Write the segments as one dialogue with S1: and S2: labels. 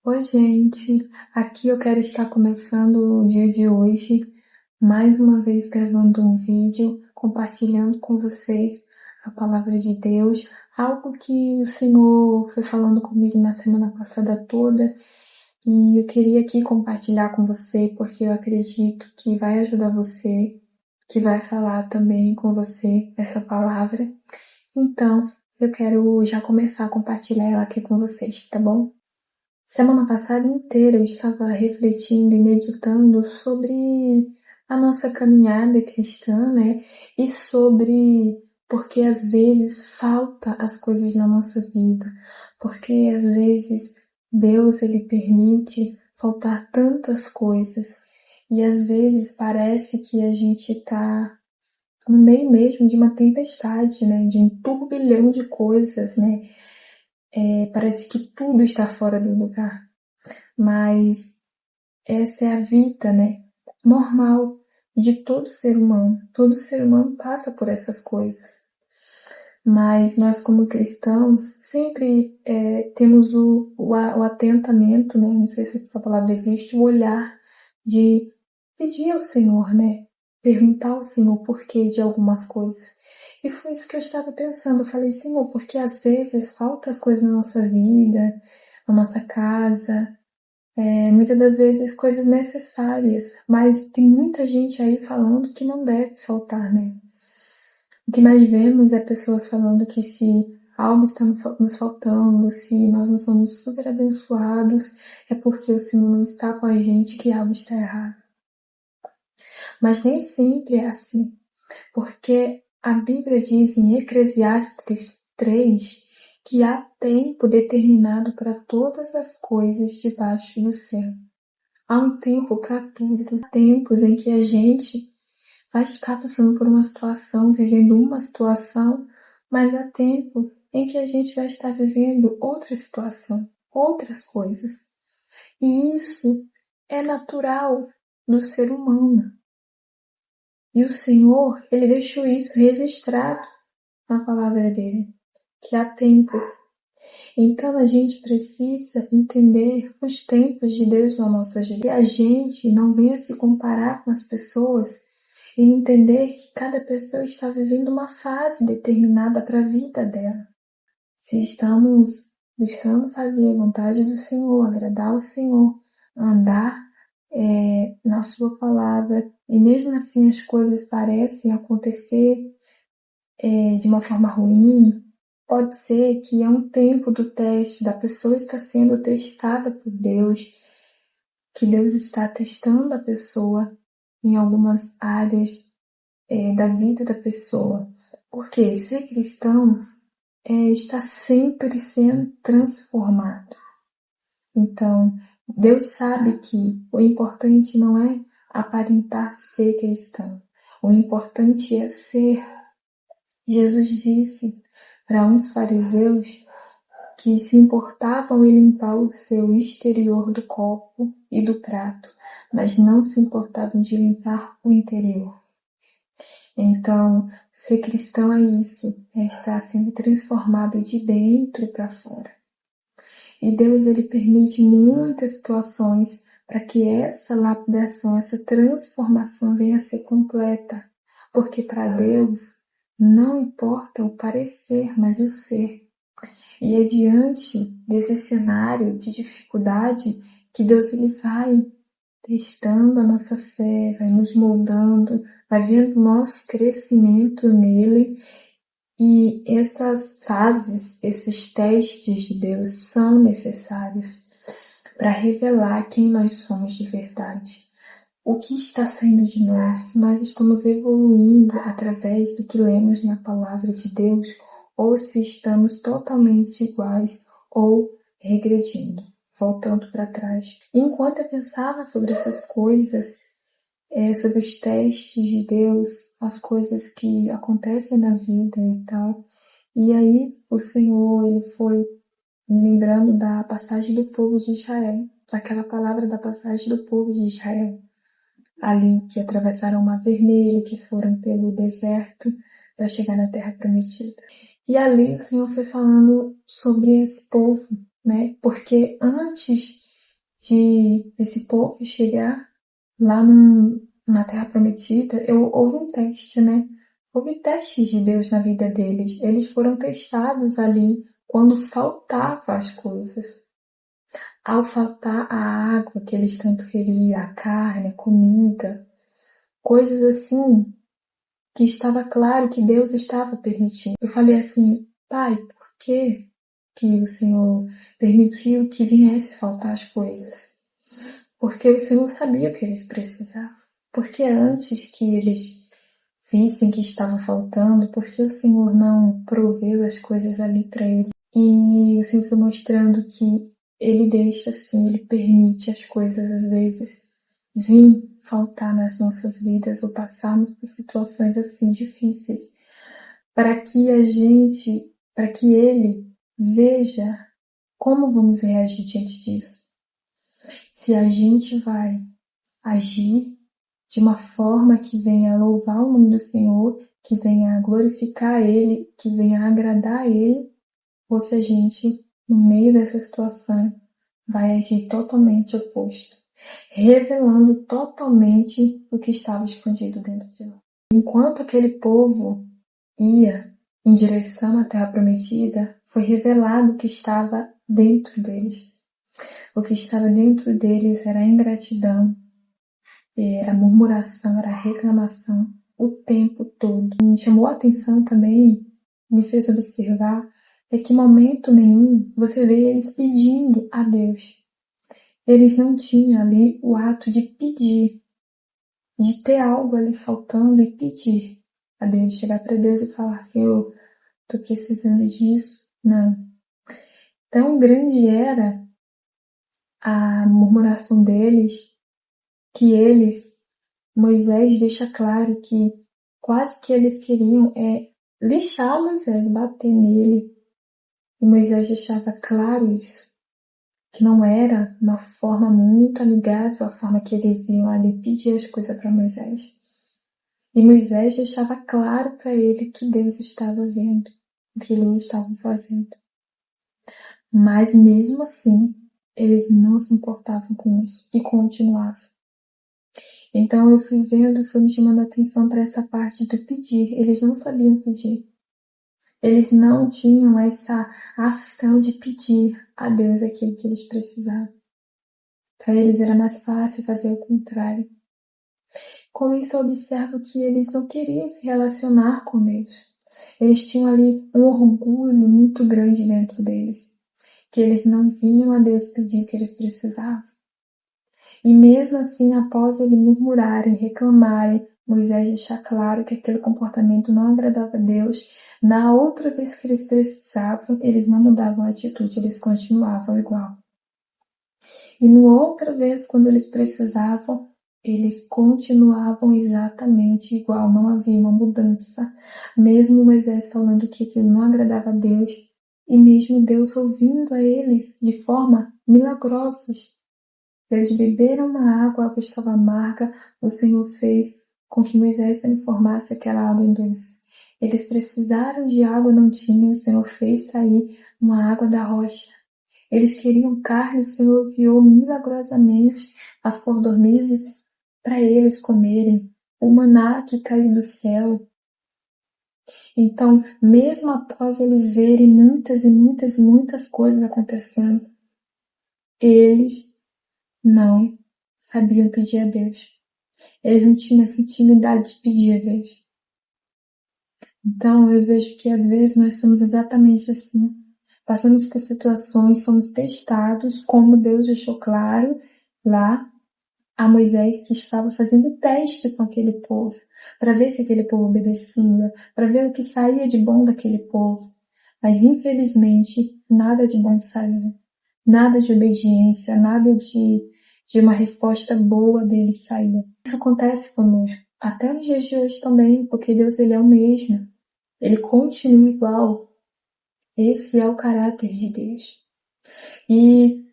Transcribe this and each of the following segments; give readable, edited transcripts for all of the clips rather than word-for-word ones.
S1: Oi, gente. Aqui eu quero estar começando o dia de hoje, mais uma vez gravando um vídeo, compartilhando com vocês a palavra de Deus, algo que o Senhor foi falando comigo na semana passada toda, e eu queria aqui compartilhar com você, porque eu acredito que vai ajudar você, que vai falar também com você essa palavra. Então, eu quero já começar a compartilhar ela aqui com vocês, tá bom? Semana passada inteira eu estava refletindo e meditando sobre a nossa caminhada cristã, né? E sobre porque às vezes falta as coisas na nossa vida, porque às vezes Deus ele permite faltar tantas coisas e às vezes parece que a gente está no meio mesmo de uma tempestade, né? De um turbilhão de coisas, né? Parece que tudo está fora do lugar. Mas essa é a vida, né? Normal de todo ser humano. Todo ser humano passa por essas coisas. Mas nós, como cristãos, sempre temos o atentamento, né? Não sei se essa palavra existe, o olhar de pedir ao Senhor, né? Perguntar ao Senhor o porquê de algumas coisas. E foi isso que eu estava pensando. Eu falei, Senhor, porque às vezes faltam as coisas na nossa vida, na nossa casa, muitas das vezes coisas necessárias, mas tem muita gente aí falando que não deve faltar, né? O que mais vemos é pessoas falando que se algo está nos faltando, se nós não somos super abençoados, é porque o Senhor não está com a gente, que algo está errado. Mas nem sempre é assim, porque a Bíblia diz em Eclesiastes 3 que há tempo determinado para todas as coisas debaixo do céu. Há um tempo para tudo. Há tempos em que a gente vai estar passando por uma situação, vivendo uma situação, mas há tempo em que a gente vai estar vivendo outra situação, outras coisas. E isso é natural do ser humano. E o Senhor, ele deixou isso registrado na palavra dele, que há tempos. Então a gente precisa entender os tempos de Deus na nossa vida. Que a gente não venha se comparar com as pessoas e entender que cada pessoa está vivendo uma fase determinada para a vida dela. Se estamos buscando fazer a vontade do Senhor, agradar o Senhor, andar na sua palavra, e mesmo assim as coisas parecem acontecer de uma forma ruim, pode ser que é um tempo do teste, da pessoa está sendo testada por Deus, que Deus está testando a pessoa em algumas áreas da vida da pessoa. Porque ser cristão está sempre sendo transformado. Então, Deus sabe que o importante não é aparentar ser cristão. O importante é ser. Jesus disse para uns fariseus que se importavam em limpar o seu exterior do copo e do prato, mas não se importavam de limpar o interior. Então, ser cristão é isso, é estar sendo transformado de dentro para fora. E Deus, ele permite muitas situações para que essa lapidação, essa transformação venha a ser completa. Porque para Deus não importa o parecer, mas o ser. E é diante desse cenário de dificuldade que Deus ele vai testando a nossa fé, vai nos moldando, vai vendo o nosso crescimento nele. E essas fases, esses testes de Deus são necessários para revelar quem nós somos de verdade. O que está saindo de nós, se nós estamos evoluindo através do que lemos na palavra de Deus, ou se estamos totalmente iguais ou regredindo, voltando para trás. E enquanto eu pensava sobre essas coisas, sobre os testes de Deus, as coisas que acontecem na vida e tal. E aí o Senhor ele foi me lembrando da passagem do povo de Israel, daquela palavra da passagem do povo de Israel, ali que atravessaram o Mar Vermelho, que foram pelo deserto para chegar na Terra Prometida. E ali o Senhor foi falando sobre esse povo, né? Porque antes de esse povo chegar lá na Terra Prometida, houve um teste, né? Houve testes de Deus na vida deles. Eles foram testados ali quando faltava as coisas. Ao faltar a água que eles tanto queriam, a carne, a comida, coisas assim, que estava claro que Deus estava permitindo. Eu falei assim, Pai, por que o Senhor permitiu que viesse faltar as coisas? Porque o Senhor sabia o que eles precisavam. Porque antes que eles vissem que estava faltando, porque o Senhor não proveu as coisas ali para eles. E o Senhor foi mostrando que Ele deixa assim, Ele permite as coisas às vezes vir faltar nas nossas vidas ou passarmos por situações assim difíceis, para que para que Ele veja como vamos reagir diante disso. Se a gente vai agir de uma forma que venha louvar o nome do Senhor, que venha glorificar Ele, que venha agradar a Ele, ou se a gente, no meio dessa situação, vai agir totalmente oposto, revelando totalmente o que estava escondido dentro de nós. Enquanto aquele povo ia em direção à Terra Prometida, foi revelado o que estava dentro deles. O que estava dentro deles era a ingratidão, era a murmuração, era a reclamação o tempo todo. Me chamou a atenção também, me fez observar, é que em momento nenhum você vê eles pedindo a Deus. Eles não tinham ali o ato de pedir, de ter algo ali faltando e pedir a Deus, chegar para Deus e falar, Senhor, tô precisando disso. Não. Tão grande era a murmuração deles, que Moisés deixa claro que quase que eles queriam lixar Moisés, bater nele. E Moisés deixava claro isso, que não era uma forma muito amigável a forma que eles iam ali pedir as coisas para Moisés. E Moisés deixava claro para ele que Deus estava vendo o que eles estavam fazendo. Mas mesmo assim, eles não se importavam com isso e continuavam. Então eu fui vendo, fui me chamando a atenção para essa parte do pedir. Eles não sabiam pedir. Eles não tinham essa ação de pedir a Deus aquilo que eles precisavam. Para eles era mais fácil fazer o contrário. Com isso eu observo que eles não queriam se relacionar com Deus. Eles tinham ali um orgulho muito grande dentro deles, que eles não vinham a Deus pedir o que eles precisavam. E mesmo assim, após eles murmurarem, reclamarem, Moisés deixar claro que aquele comportamento não agradava a Deus, na outra vez que eles precisavam, eles não mudavam a atitude, eles continuavam igual. E na outra vez, quando eles precisavam, eles continuavam exatamente igual, não havia uma mudança. Mesmo Moisés falando que aquilo não agradava a Deus, e mesmo Deus ouvindo a eles de forma milagrosa. Eles beberam uma água, a água estava amarga, o Senhor fez com que Moisés transformasse aquela água em doce. Eles precisaram de água, não tinham, o Senhor fez sair uma água da rocha. Eles queriam carne, o Senhor enviou milagrosamente as codornizes para eles comerem, o maná que caiu do céu. Então, mesmo após eles verem muitas e muitas e muitas coisas acontecendo, eles não sabiam pedir a Deus. Eles não tinham essa intimidade de pedir a Deus. Então eu vejo que às vezes nós somos exatamente assim. Passamos por situações, somos testados, como Deus deixou claro lá a Moisés, que estava fazendo teste com aquele povo, para ver se aquele povo obedecia, para ver o que saía de bom daquele povo. Mas infelizmente nada de bom saía. Nada de obediência, nada de uma resposta boa dele saía. Isso acontece conosco, até nos dias de hoje também, porque Deus ele é o mesmo. Ele continua igual. Esse é o caráter de Deus. E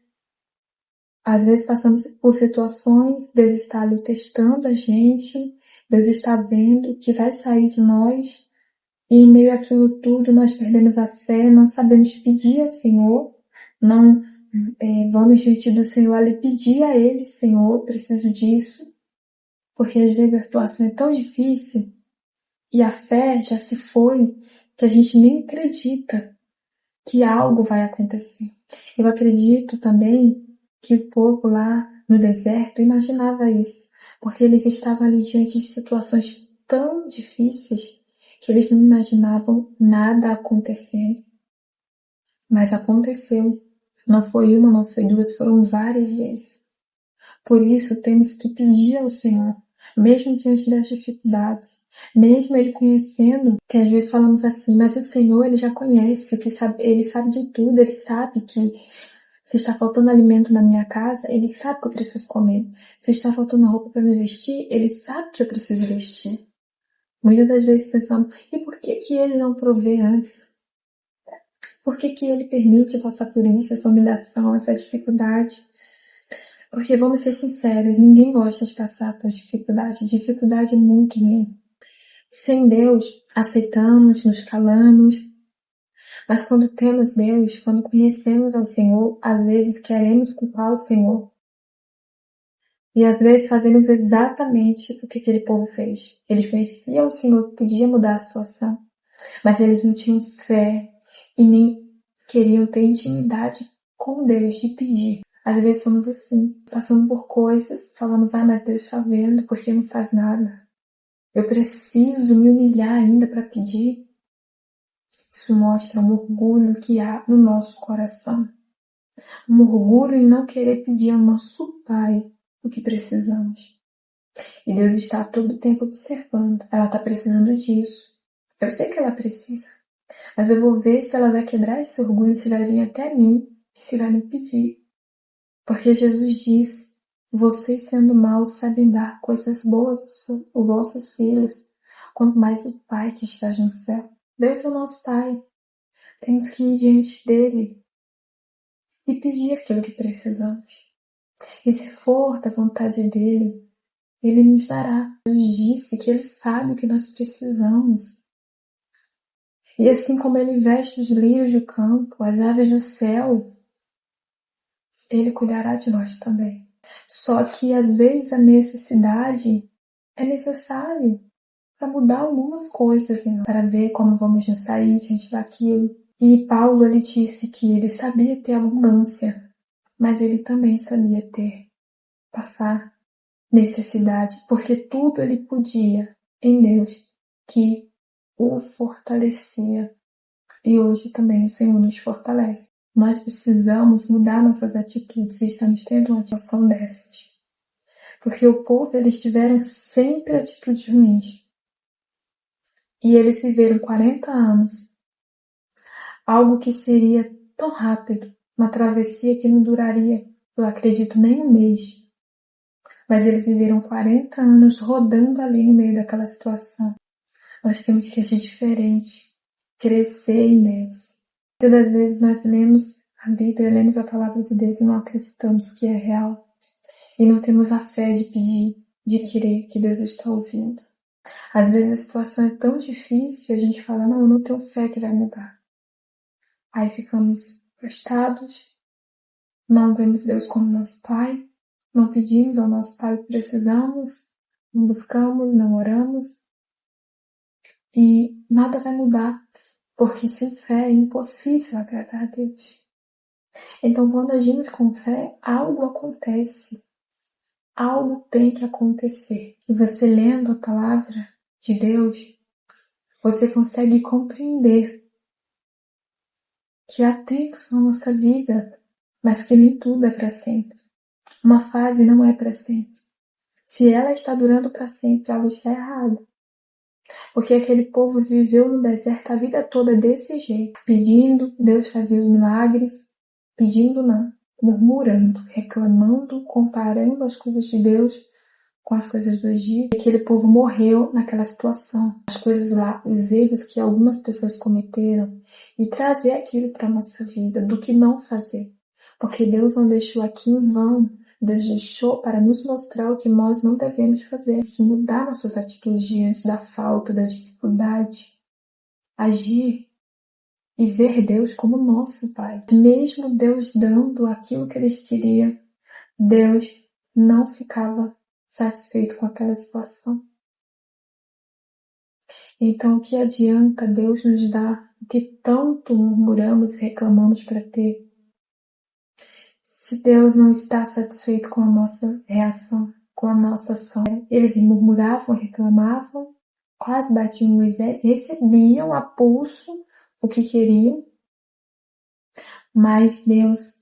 S1: às vezes passamos por situações, Deus está ali testando a gente, Deus está vendo o que vai sair de nós, e em meio àquilo tudo nós perdemos a fé, não sabemos pedir ao Senhor, não vamos diante do Senhor ali pedir a Ele, Senhor, eu preciso disso, porque às vezes a situação é tão difícil e a fé já se foi que a gente nem acredita que algo vai acontecer. Eu acredito também que o povo lá no deserto imaginava isso, porque eles estavam ali diante de situações tão difíceis que eles não imaginavam nada acontecendo. Mas aconteceu. Não foi uma, não foi duas, foram várias vezes. Por isso temos que pedir ao Senhor, mesmo diante das dificuldades, mesmo Ele conhecendo, que às vezes falamos assim, mas o Senhor Ele já conhece, Ele sabe de tudo, Ele sabe que se está faltando alimento na minha casa, Ele sabe que eu preciso comer. Se está faltando roupa para me vestir, Ele sabe que eu preciso vestir. Muitas das vezes pensamos, e por que Ele não provê antes? Por que Ele permite eu passar por isso, essa humilhação, essa dificuldade? Porque vamos ser sinceros, ninguém gosta de passar por dificuldade. Dificuldade é muito ruim. Sem Deus, aceitamos, nos calamos. Mas quando temos Deus, quando conhecemos ao Senhor, às vezes queremos culpar o Senhor. E às vezes fazemos exatamente o que aquele povo fez. Eles conheciam o Senhor que podia mudar a situação, mas eles não tinham fé e nem queriam ter intimidade com Deus de pedir. Às vezes somos assim, passando por coisas, falamos, mas Deus está vendo porque não faz nada. Eu preciso me humilhar ainda para pedir. Isso mostra um orgulho que há no nosso coração. Um orgulho em não querer pedir ao nosso Pai o que precisamos. E Deus está todo o tempo observando. Ela está precisando disso. Eu sei que ela precisa. Mas eu vou ver se ela vai quebrar esse orgulho, se vai vir até mim e se vai me pedir. Porque Jesus diz, vocês sendo maus sabem dar coisas boas aos vossos filhos, quanto mais o Pai que está no céu. Deus é o nosso Pai. Temos que ir diante dele e pedir aquilo que precisamos. E se for da vontade dele, ele nos dará. Deus disse que ele sabe o que nós precisamos. E assim como ele veste os lírios do campo, as aves do céu, ele cuidará de nós também. Só que às vezes a necessidade é necessária para mudar algumas coisas, para ver como vamos sair diante daquilo. E Paulo ele disse que ele sabia ter abundância, mas ele também sabia passar necessidade, porque tudo ele podia em Deus que o fortalecia. E hoje também o Senhor nos fortalece. Nós precisamos mudar nossas atitudes e estamos tendo uma atuação dessas. Porque o povo, eles tiveram sempre atitudes ruins. E eles viveram 40 anos. Algo que seria tão rápido. Uma travessia que não duraria, eu acredito, nem um mês. Mas eles viveram 40 anos rodando ali no meio daquela situação. Nós temos que agir diferente. Crescer em Deus. Muitas das vezes nós lemos a Bíblia, lemos a palavra de Deus e não acreditamos que é real. E não temos a fé de pedir, de querer que Deus está ouvindo. Às vezes a situação é tão difícil e a gente fala, não, eu não tenho fé que vai mudar. Aí ficamos frustrados, não vemos Deus como nosso Pai, não pedimos ao nosso Pai o que precisamos, não buscamos, não oramos e nada vai mudar. Porque sem fé é impossível agradar a Deus. Então, quando agimos com fé, algo acontece. Algo tem que acontecer. E você lendo a palavra de Deus, você consegue compreender que há tempos na nossa vida, mas que nem tudo é para sempre. Uma fase não é para sempre. Se ela está durando para sempre, algo está errado. Porque aquele povo viveu no deserto a vida toda desse jeito, pedindo, Deus fazia os milagres, pedindo não, murmurando, reclamando, comparando as coisas de Deus com as coisas do Egito. E aquele povo morreu naquela situação. As coisas lá, os erros que algumas pessoas cometeram e trazer aquilo para a nossa vida, do que não fazer. Porque Deus não deixou aqui em vão. Deus deixou para nos mostrar o que nós não devemos fazer, que mudar nossas atitudes diante da falta, da dificuldade, agir e ver Deus como nosso Pai. Mesmo Deus dando aquilo que eles queriam, Deus não ficava satisfeito com aquela situação. Então, o que adianta Deus nos dar o que tanto murmuramos e reclamamos para ter, se Deus não está satisfeito com a nossa reação, com a nossa ação? Eles murmuravam, reclamavam, quase batiam em Moisés, recebiam a pulso o que queriam, mas Deus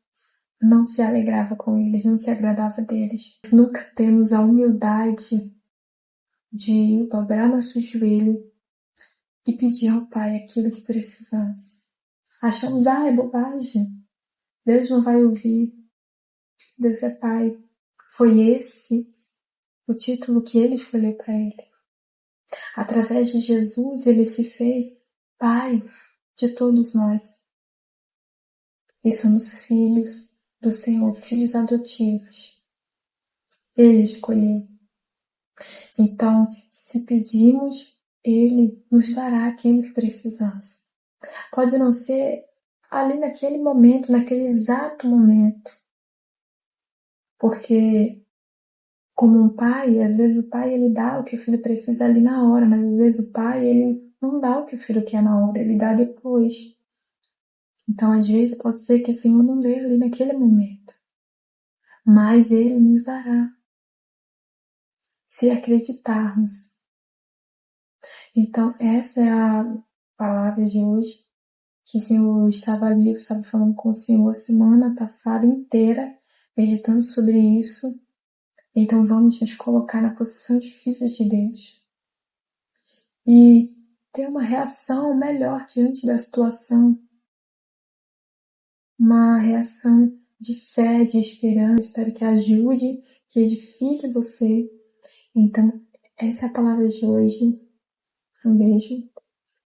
S1: não se alegrava com eles, não se agradava deles. Nunca temos a humildade de dobrar nosso joelho e pedir ao Pai aquilo que precisamos. Achamos, é bobagem. Deus não vai ouvir. Deus é Pai. Foi esse o título que Ele escolheu para Ele. Através de Jesus, Ele se fez Pai de todos nós. E somos filhos do Senhor, filhos adotivos. Ele escolheu. Então, se pedimos, Ele nos dará aquilo que precisamos. Pode não ser ali naquele momento, naquele exato momento. Porque, como um pai, às vezes o pai ele dá o que o filho precisa ali na hora, mas às vezes o pai ele não dá o que o filho quer na hora, ele dá depois. Então, às vezes pode ser que o Senhor não dê ali naquele momento, mas Ele nos dará, se acreditarmos. Então, essa é a palavra de hoje, que o Senhor estava ali, eu estava falando com o Senhor a semana passada inteira, meditando sobre isso. Então, vamos nos colocar na posição de filhos de Deus e ter uma reação melhor diante da situação, uma reação de fé, de esperança, espero que ajude, que edifique você. Então, essa é a palavra de hoje. Um beijo.